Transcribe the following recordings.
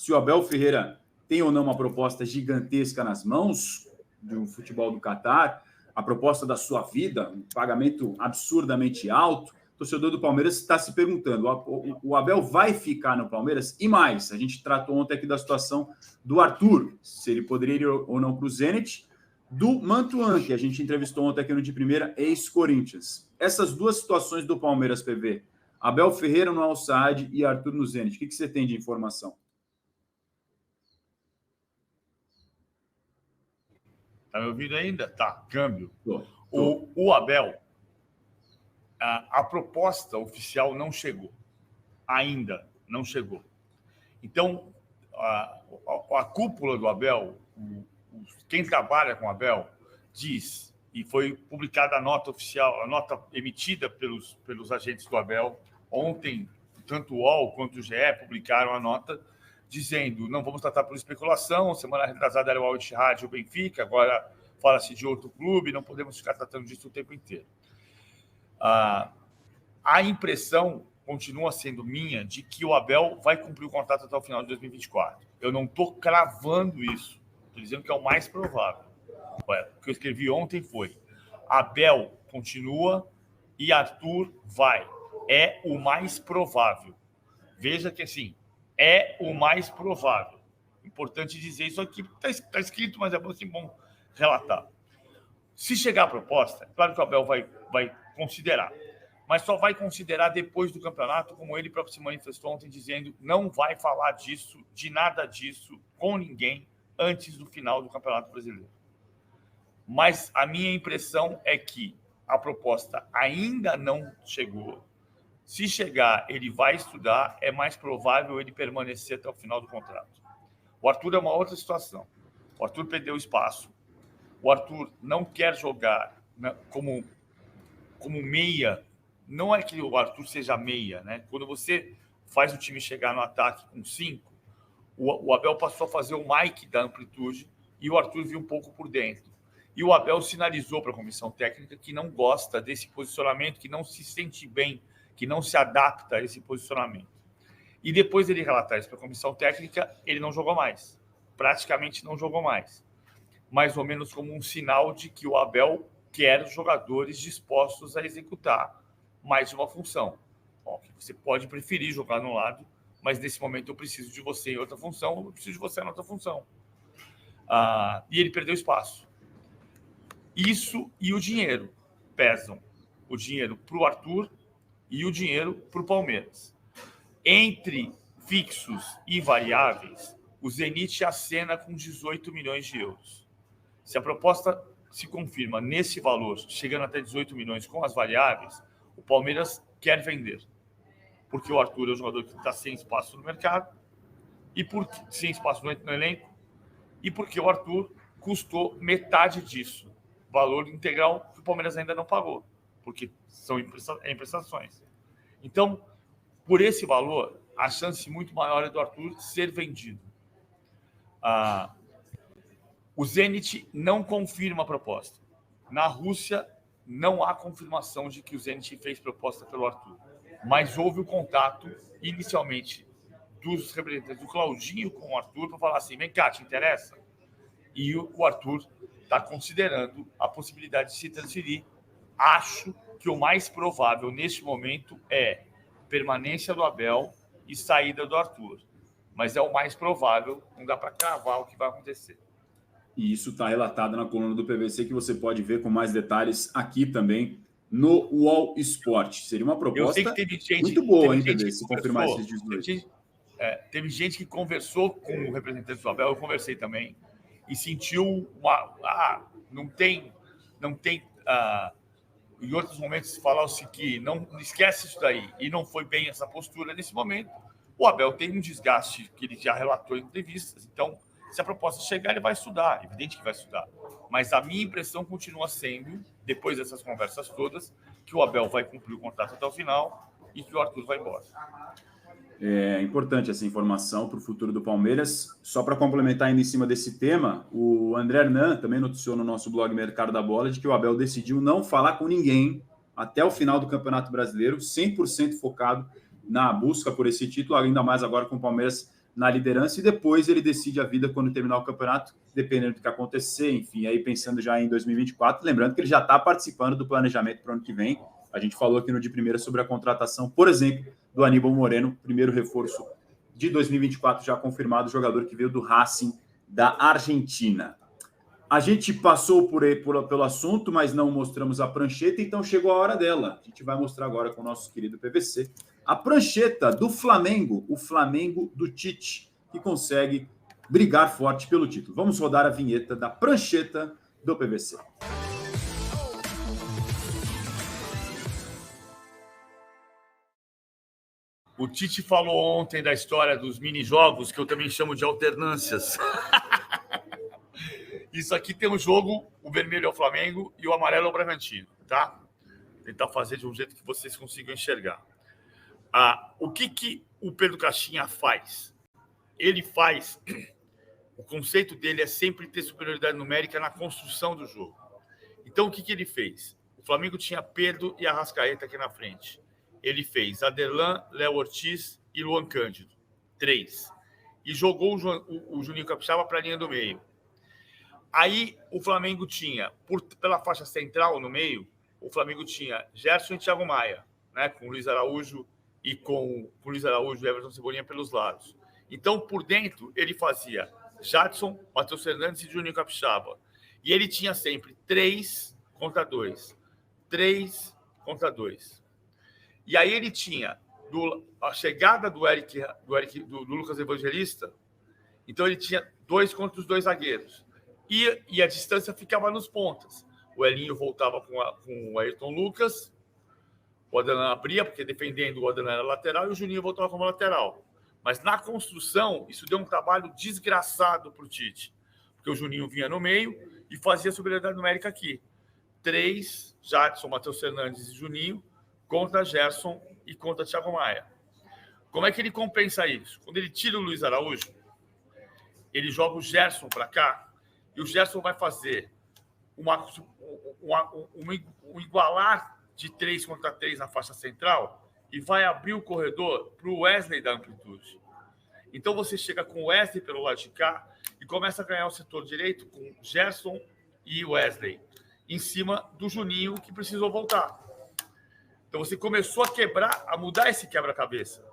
se o Abel Ferreira tem ou não uma proposta gigantesca nas mãos de um futebol do Catar, a proposta da sua vida, um pagamento absurdamente alto. O torcedor do Palmeiras está se perguntando, o Abel vai ficar no Palmeiras? E mais, a gente tratou ontem aqui da situação do Arthur, se ele poderia ir ou não para o Zenit, do Mantuan, que a gente entrevistou ontem aqui no De Primeira, ex-Corinthians. Essas duas situações do Palmeiras, PV, Abel Ferreira no Al-Saad e Arthur no Zenit, o que você tem de informação? Tá me ouvindo ainda? Tá, câmbio. O Abel, a proposta oficial não chegou. Ainda não chegou. Então, a cúpula do Abel, quem trabalha com o Abel, diz, e foi publicada a nota oficial, a nota emitida pelos agentes do Abel. Ontem, tanto o UOL quanto o GE publicaram a nota dizendo, não vamos tratar por especulação, semana retrasada era o Al-Ittihad e o Benfica, agora fala-se de outro clube, não podemos ficar tratando disso o tempo inteiro. A impressão continua sendo minha de que o Abel vai cumprir o contrato até o final de 2024. Eu não estou cravando isso, estou dizendo que é o mais provável. O que eu escrevi ontem foi, Abel continua e Arthur vai. É o mais provável. Veja que, assim, é o mais provável. Importante dizer isso aqui, está escrito, mas é bom relatar. Se chegar a proposta, claro que o Abel vai considerar, mas só vai considerar depois do campeonato, como ele próprio se manifestou ontem, dizendo não vai falar disso, de nada disso, com ninguém, antes do final do Campeonato Brasileiro. Mas a minha impressão é que a proposta ainda não chegou. Se chegar, ele vai estudar, é mais provável ele permanecer até o final do contrato. O Arthur é uma outra situação. O Arthur perdeu espaço. O Arthur não quer jogar como meia. Não é que o Arthur seja meia, né? Quando você faz o time chegar no ataque com 5, o Abel passou a fazer o Mike da amplitude e o Arthur viu um pouco por dentro. E o Abel sinalizou para a comissão técnica que não gosta desse posicionamento, que não se sente bem, que não se adapta a esse posicionamento. E depois ele relatar isso para a comissão técnica, ele não jogou mais. Praticamente não jogou mais. Mais ou menos como um sinal de que o Abel quer jogadores dispostos a executar mais de uma função. Bom, você pode preferir jogar no lado, mas nesse momento eu preciso de você em outra função, eu preciso de você em outra função. E ele perdeu espaço. Isso e o dinheiro pesam. O dinheiro para o Arthur e o dinheiro para o Palmeiras. Entre fixos e variáveis, o Zenit acena com 18 milhões de euros. Se a proposta se confirma nesse valor, chegando até 18 milhões com as variáveis, o Palmeiras quer vender. Porque o Arthur é um jogador que está sem espaço no mercado, e sem espaço no elenco, e porque o Arthur custou metade disso. Valor integral que o Palmeiras ainda não pagou, porque são emprestações. Então, por esse valor, a chance muito maior é do Arthur ser vendido. O Zenit não confirma a proposta. Na Rússia, não há confirmação de que o Zenit fez proposta pelo Arthur. Mas houve o contato, inicialmente, dos representantes do Claudinho com o Arthur para falar assim, vem cá, te interessa? E o Arthur está considerando a possibilidade de se transferir. Acho que o mais provável neste momento é permanência do Abel e saída do Arthur. Mas é o mais provável, não dá para cravar o que vai acontecer. E isso está relatado na coluna do PVC, que você pode ver com mais detalhes aqui também no UOL Sport. Seria uma proposta muito boa, hein, PV, se confirmar esses 18. Teve gente que conversou com o representante do Abel, eu conversei também, e sentiu não tem em outros momentos falaram-se que não esquece isso daí, e não foi bem essa postura nesse momento. O Abel tem um desgaste que ele já relatou em entrevistas, então se a proposta chegar, ele vai estudar, evidente que vai estudar. Mas a minha impressão continua sendo, depois dessas conversas todas, que o Abel vai cumprir o contrato até o final e que o Arthur vai embora. É importante essa informação para o futuro do Palmeiras. Só para complementar ainda em cima desse tema, o André Hernan também noticiou no nosso blog Mercado da Bola de que o Abel decidiu não falar com ninguém até o final do Campeonato Brasileiro, 100% focado na busca por esse título, ainda mais agora com o Palmeiras na liderança e depois ele decide a vida quando terminar o campeonato, dependendo do que acontecer, enfim, aí pensando já em 2024, lembrando que ele já está participando do planejamento para o ano que vem. A gente falou aqui no de primeira sobre a contratação, por exemplo, do Aníbal Moreno, primeiro reforço de 2024 já confirmado, jogador que veio do Racing da Argentina. A gente passou pelo assunto, mas não mostramos a prancheta, então chegou a hora dela. A gente vai mostrar agora com o nosso querido PVC a prancheta do Flamengo, o Flamengo do Tite, que consegue brigar forte pelo título. Vamos rodar a vinheta da prancheta do PVC. O Tite falou ontem da história dos mini-jogos, que eu também chamo de alternâncias. Isso aqui tem um jogo, o vermelho é o Flamengo e o amarelo é o Bragantino, tá? Vou tentar fazer de um jeito que vocês consigam enxergar. O que o Pedro Caixinha faz? Ele faz... O conceito dele é sempre ter superioridade numérica na construção do jogo. Então, o que ele fez? O Flamengo tinha Pedro e Arrascaeta aqui na frente. Ele fez Aderlan, Léo Ortiz e Luan Cândido. 3. E jogou o Juninho Capixaba para a linha do meio. Aí, o Flamengo tinha, pela faixa central no meio, o Flamengo tinha Gerson e Thiago Maia, né, com o Luiz Araújo e com o Luiz Araújo e Everton Cebolinha pelos lados. Então, por dentro, ele fazia Jadson, Matheus Fernandes e Juninho Capixaba. E ele tinha sempre 3 contra 2. 3 contra 2. E aí ele tinha a chegada do Lucas Evangelista, então ele tinha 2 contra os 2 zagueiros. E a distância ficava nos pontas. O Elinho voltava com o Ayrton Lucas, o Adelan abria, porque defendendo o Adelan era lateral, e o Juninho voltava como lateral. Mas na construção, isso deu um trabalho desgraçado para o Tite, porque o Juninho vinha no meio e fazia superioridade numérica aqui. 3, Jadson, Matheus Fernandes e Juninho, contra Gerson e contra Thiago Maia. Como é que ele compensa isso? Quando ele tira o Luiz Araújo, ele joga o Gerson para cá, e o Gerson vai fazer um igualar de 3 contra 3 na faixa central e vai abrir o corredor para o Wesley da amplitude. Então você chega com o Wesley pelo lado de cá e começa a ganhar o setor direito com Gerson e Wesley em cima do Juninho, que precisou voltar. Então você começou a mudar esse quebra-cabeça.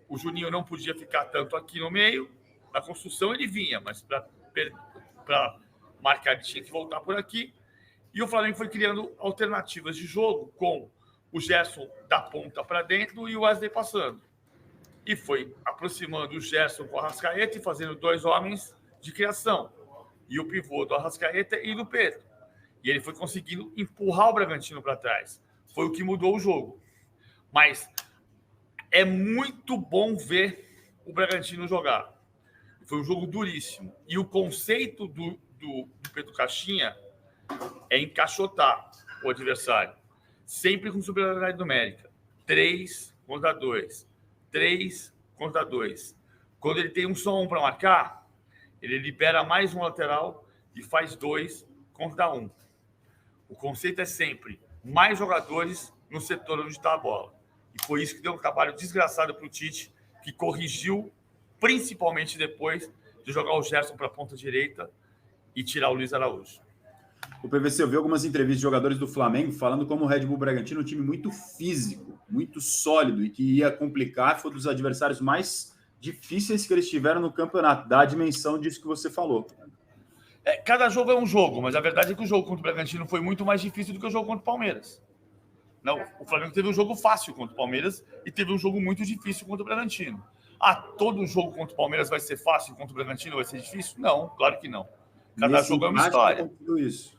O Juninho não podia ficar tanto aqui no meio, na construção ele vinha, mas para marcar ele tinha que voltar por aqui. E o Flamengo foi criando alternativas de jogo com o Gerson da ponta para dentro e o Wesley passando. E foi aproximando o Gerson com o Arrascaeta e fazendo 2 homens de criação. E o pivô do Arrascaeta e do Pedro. E ele foi conseguindo empurrar o Bragantino para trás. Foi o que mudou o jogo. Mas é muito bom ver o Bragantino jogar. Foi um jogo duríssimo. E o conceito do Pedro Caixinha é encaixotar o adversário. Sempre com superioridade numérica. 3 contra 2. 3 contra 2. Quando ele tem um só um para marcar, ele libera mais um lateral e faz 2 contra 1. O conceito é sempre mais jogadores no setor onde está a bola. E foi isso que deu um trabalho desgraçado para o Tite, que corrigiu, principalmente depois de jogar o Gerson para a ponta direita e tirar o Luiz Araújo. O PVC, eu vi algumas entrevistas de jogadores do Flamengo falando como o Red Bull Bragantino é um time muito físico, muito sólido e que ia complicar, foi um dos adversários mais difíceis que eles tiveram no campeonato, da dimensão disso que você falou. Cada jogo é um jogo, mas a verdade é que o jogo contra o Bragantino foi muito mais difícil do que o jogo contra o Palmeiras. Não, o Flamengo teve um jogo fácil contra o Palmeiras e teve um jogo muito difícil contra o Bragantino. Todo jogo contra o Palmeiras vai ser fácil e contra o Bragantino vai ser difícil? Não, claro que não. Cada jogo é uma história. Isso.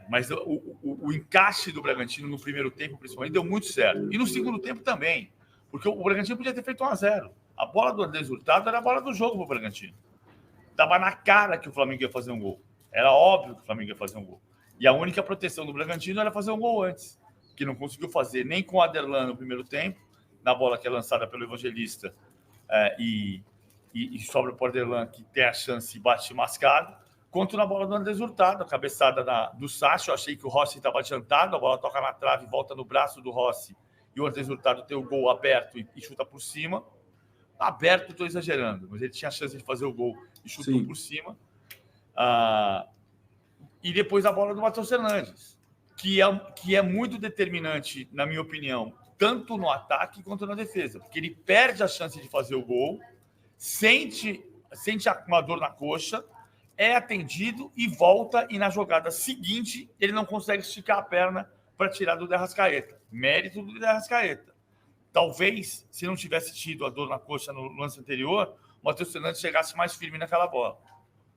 Mas o encaixe do Bragantino no primeiro tempo, principalmente, deu muito certo. E no segundo tempo também. Porque o Bragantino podia ter feito 1-0. A bola do Andrés Hurtado era a bola do jogo para o Bragantino. Estava na cara que o Flamengo ia fazer um gol. Era óbvio que o Flamengo ia fazer um gol. E a única proteção do Bragantino era fazer um gol antes, que não conseguiu fazer nem com o Aderlan no primeiro tempo, na bola que é lançada pelo Evangelista, e sobra para o Aderlan, que tem a chance e bate mascado, quanto na bola do Andrés Hurtado, a cabeçada do Sacha. Eu achei que o Rossi estava adiantado, a bola toca na trave, volta no braço do Rossi, e o Andrés Hurtado tem o gol aberto e chuta por cima. aberto, estou exagerando, mas ele tinha a chance de fazer o gol e chutou Sim. por cima. E depois a bola do Matheus Fernandes, que é muito determinante, na minha opinião, tanto no ataque quanto na defesa, porque ele perde a chance de fazer o gol, sente uma dor na coxa, é atendido e volta, e na jogada seguinte ele não consegue esticar a perna para tirar do De Arrascaeta. Mérito do De Arrascaeta. Talvez, se não tivesse tido a dor na coxa no lance anterior, o Matheus Fernandes chegasse mais firme naquela bola.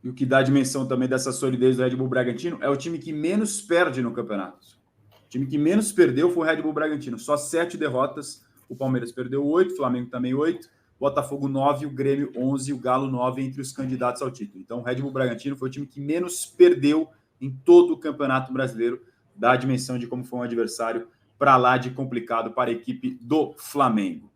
E o que dá dimensão também dessa solidez do Red Bull Bragantino é o time que menos perde no campeonato. O time que menos perdeu foi o Red Bull Bragantino. Só 7 derrotas. O Palmeiras perdeu 8, o Flamengo também 8, Botafogo 9, o Grêmio 11, o Galo 9 entre os candidatos ao título. Então o Red Bull Bragantino foi o time que menos perdeu em todo o Campeonato Brasileiro. Dá a dimensão de como foi um adversário para lá de complicado para a equipe do Flamengo.